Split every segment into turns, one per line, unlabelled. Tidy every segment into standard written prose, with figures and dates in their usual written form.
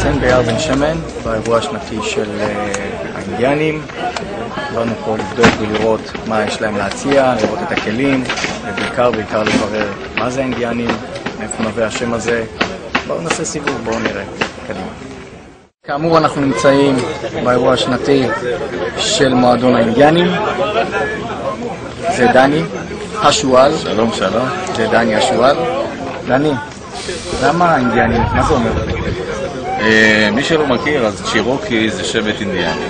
נמצאים ביער בן שמן, באירוע השנתי של האינדיאנים. באנו פה לבדוק ולראות מה יש להם להציע, לראות את הכלים, ובעיקר לברר מה זה האינדיאנים, מאיפה נובע השם הזה. בואו נעשה סיבוב, בואו נראה. קדימה. כאמור, אנחנו נמצאים באירוע השנתי של מועדון האינדיאנים. זה דני השואל.
שלום, שלום.
זה דני השואל. דני, למה האינדיאנים? מה זה אומר?
מי שלא מכיר, אז צ'ירוקי זה שבט אינדיאני.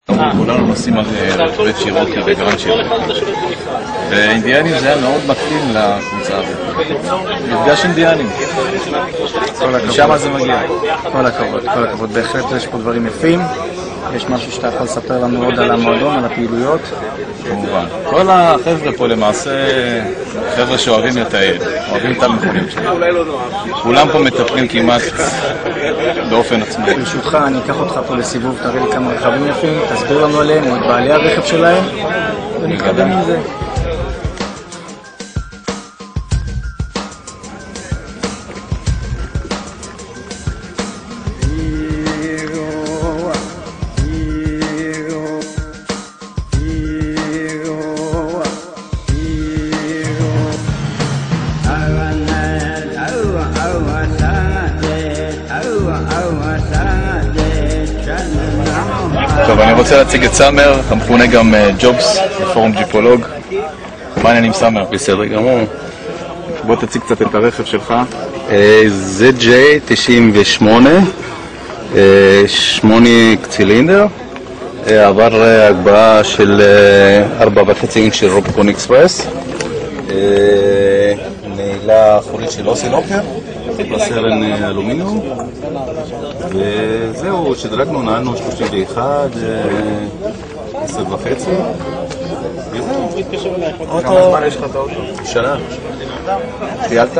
כולנו נוסעים על רכבי צ'ירוקי וגרנד צ'ירוקי. ואינדיאנים זה היה מאוד מתאים לקבוצה הזאת. מפגש אינדיאנים. משם זה מגיע.
כל הכבוד, כל הכבוד. בהחלט יש פה דברים יפים. יש משהו שאתה יכול לספר לנו עוד על המועדון, על הפעילויות?
כמובן. כל החבר'ה פה למעשה, חבר'ה שאוהבים לטייל, אוהבים את המכונים שלהם. כולם פה מטפלים כמעט באופן עצמאי.
ברשותך, אני אקח אותך פה לסיבוב, תראה לי כמה רכבים יפים, תסביר לנו עליהם, או את בעלי הרכב שלהם, ונתקדם עם זה.
טוב, אני רוצה להציג את סאמר, המכונה גם ג'ובס, בפורום ג'יפולוג. מה העניינים סאמר?
בסדר גמור.
בוא תציג קצת את הרכב שלך.
ZJ 98, 8 צילינדר, עבר הגבהה של 4.5 אינץ' של רוביקון אקספרס, נעילה אחורית של אוסי לוקר, סרן אלומיניום, וזהו, שדרגנו, נעלנו 31, 10.5.
כמה זמן יש לך את האוטו?
שנה.
טיילת?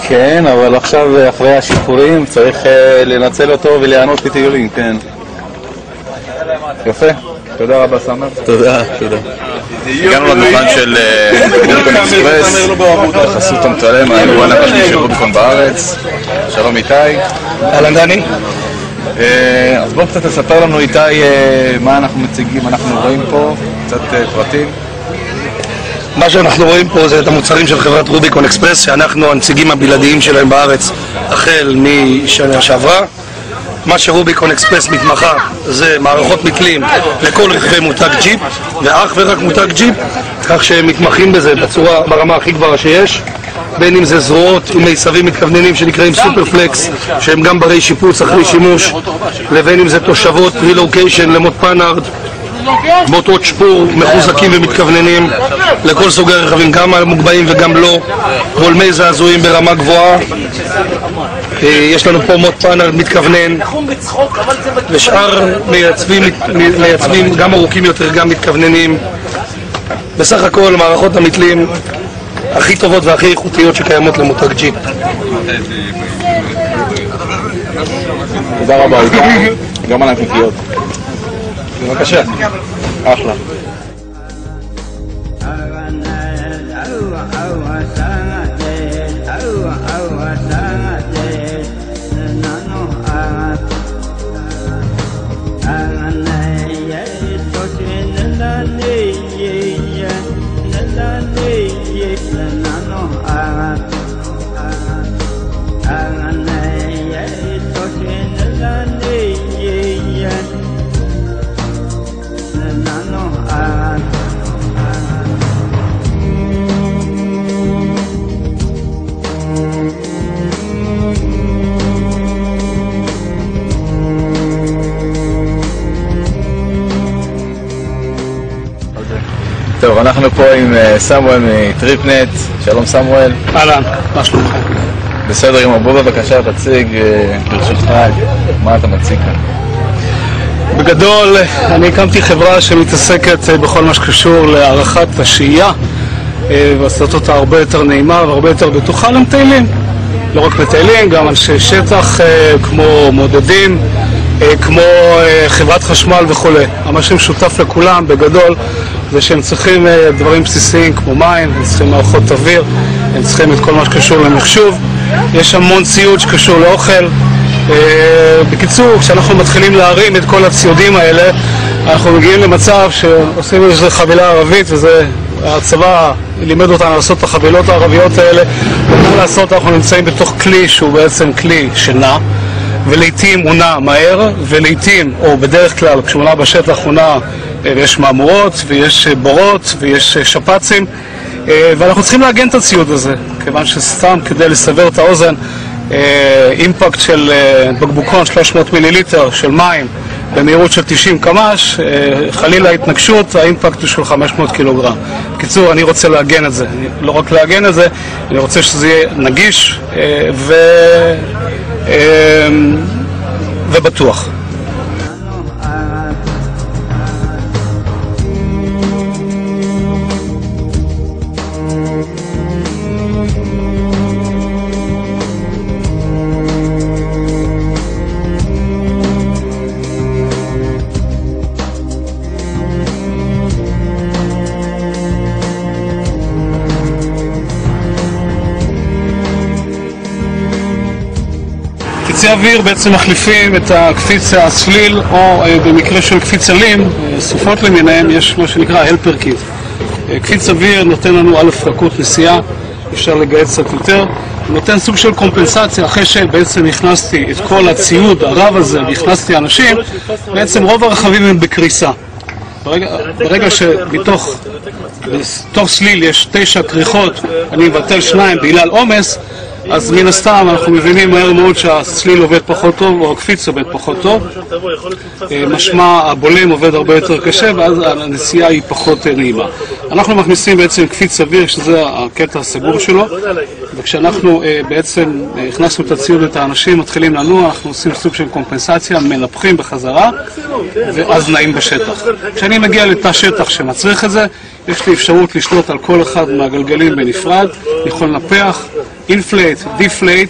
כן, אבל עכשיו אחרי השיפורים צריך לנצל אותו וליהנות בטיולים, כן.
יפה, תודה רבה סאמר.
תודה, תודה.
הגענו לדוכן של רוביקון אקספרס, בחסות המתעלם, היבואן הראשי של רוביקון בארץ. שלום איתי.
אהלן דני.
אז בוא קצת תספר לנו איתי מה אנחנו מציגים, אנחנו רואים פה, קצת פרטים.
מה שאנחנו רואים פה זה את המוצרים של חברת רוביקון אקספרס, שאנחנו הנציגים הבלעדיים שלהם בארץ החל משנה שעברה. מה שרוביקון אקספרס מתמחה זה מערכות מתלים לכל רכבי מותג ג'יפ, ואך ורק מותג ג'יפ, כך שהם מתמחים בזה בצורה ברמה הכי גבוהה שיש, בין אם זה זרועות עם מיצבים מתכווננים שנקראים סופרפלקס, שהם גם ברי שיפוץ אחרי שימוש, לבין אם זה תושבות רילוקיישן למוט פאנארד, מוטות שפור מחוזקים ומתכווננים לכל סוגי הרכבים, גם המוגבהים וגם לא, בולמי זעזועים ברמה גבוהה. יש לנו פה מוט פאנארד מתכוונן, ושאר מייצבים גם ארוכים יותר, גם מתכווננים. בסך הכל מערכות המתלים הכי טובות והכי איכותיות שקיימות למותג ג'יפ.
תודה רבה איתי, גם על הנקניקיות. בבקשה. אחלה. טוב, אנחנו פה עם סמואל מטריפנט. שלום סמואל.
אהלן, מה שלומך?
בסדר, אם בוא בבקשה תציג ברשותך מה אתה מציג כאן.
בגדול, אני הקמתי חברה שמתעסקת בכל מה שקשור להערכת השהייה ועשות אותה הרבה יותר נעימה והרבה יותר בטוחה למטיילים. לא רק מטיילים, גם אנשי שטח כמו מודדים, כמו חברת חשמל וכו'. מה שמשותף לכולם בגדול זה שהם צריכים דברים בסיסיים כמו מים, הם צריכים מערכות אוויר, הם צריכים את כל מה שקשור למחשוב, יש המון ציוד שקשור לאוכל. בקיצור, כשאנחנו מתחילים להרים את כל הציודים האלה, אנחנו מגיעים למצב שעושים איזו חבילה ערבית, וזה הצבא לימד אותנו לעשות את החבילות הערביות האלה. ומה לעשות, אנחנו נמצאים בתוך כלי שהוא בעצם כלי שנע, ולעיתים הוא נע מהר, ולעיתים, או בדרך כלל, כשהוא נע בשטח הוא נע ויש מהמורות, ויש בורות, ויש שפצים, ואנחנו צריכים להגן את הציוד הזה, כיוון שסתם כדי לסבר את האוזן, אימפקט של בקבוקון 300 מיליליטר של מים במהירות של 90 קמ"ש, חלילה התנגשות, האימפקט הוא של 500 קילוגרם. בקיצור, אני רוצה להגן את זה, לא רק להגן את זה, אני רוצה שזה יהיה נגיש ובטוח. קפיצי אוויר בעצם מחליפים את הקפיץ הצליל, או במקרה של קפיץ אלים, סופות למיניהם, יש מה שנקרא הלפר קיט. קפיץ אוויר נותן לנו א' רכות נסיעה, אפשר לגייס קצת יותר, נותן סוג של קומפנסציה. אחרי שבעצם הכנסתי את כל הציוד הרב הזה והכנסתי אנשים, בעצם רוב הרכבים הם בקריסה. ברגע שבתוך סליל יש 9 כריכות, אני מבטל 2 בגלל עומס, אז מן הסתם אנחנו מבינים מהר מאוד שהסליל עובד פחות טוב, או הקפיץ עובד פחות טוב, משמע הבולם עובד הרבה יותר קשה, ואז הנסיעה היא פחות נעימה. אנחנו מכניסים בעצם קפיץ אוויר, שזה הקטע הסגור שלו, וכשאנחנו בעצם הכנסנו את הציוד ואת האנשים, מתחילים לנוע, אנחנו עושים סוג של קומפנסציה, מנפחים בחזרה, ואז נעים בשטח. כשאני מגיע לתא שטח שמצריך את זה, יש לי אפשרות לשלוט על כל אחד מהגלגלים בנפרד, יכול לנפח, אינפלייט, דיפלייט.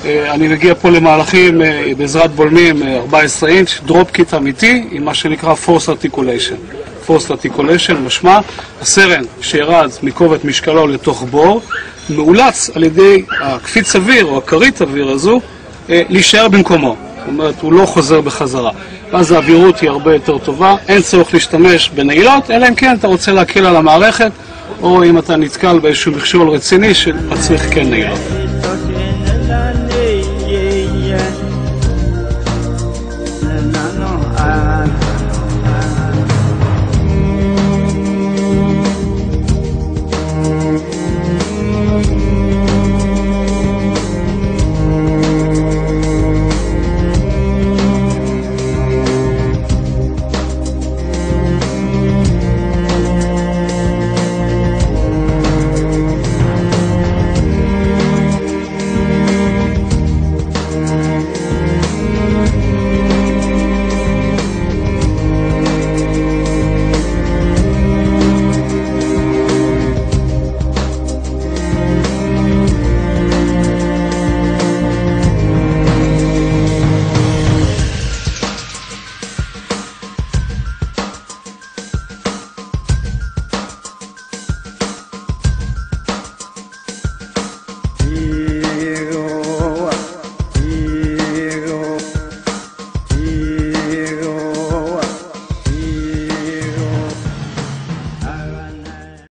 אני מגיע פה למהלכים בעזרת בולמים 14 אינץ', דרופ קיט אמיתי עם מה שנקרא force articulation. force articulation משמע הסרן שירד מכובד משקלו לתוך בור, מאולץ על ידי הקפיץ אוויר או הכרית אוויר הזו להישאר במקומו. זאת אומרת, הוא לא חוזר בחזרה. ואז האווירות היא הרבה יותר טובה, אין צורך להשתמש בנעילות, אלא אם כן אתה רוצה להקל על המערכת, או אם אתה נתקל באיזשהו מכשול רציני שמצריך כן נעילות.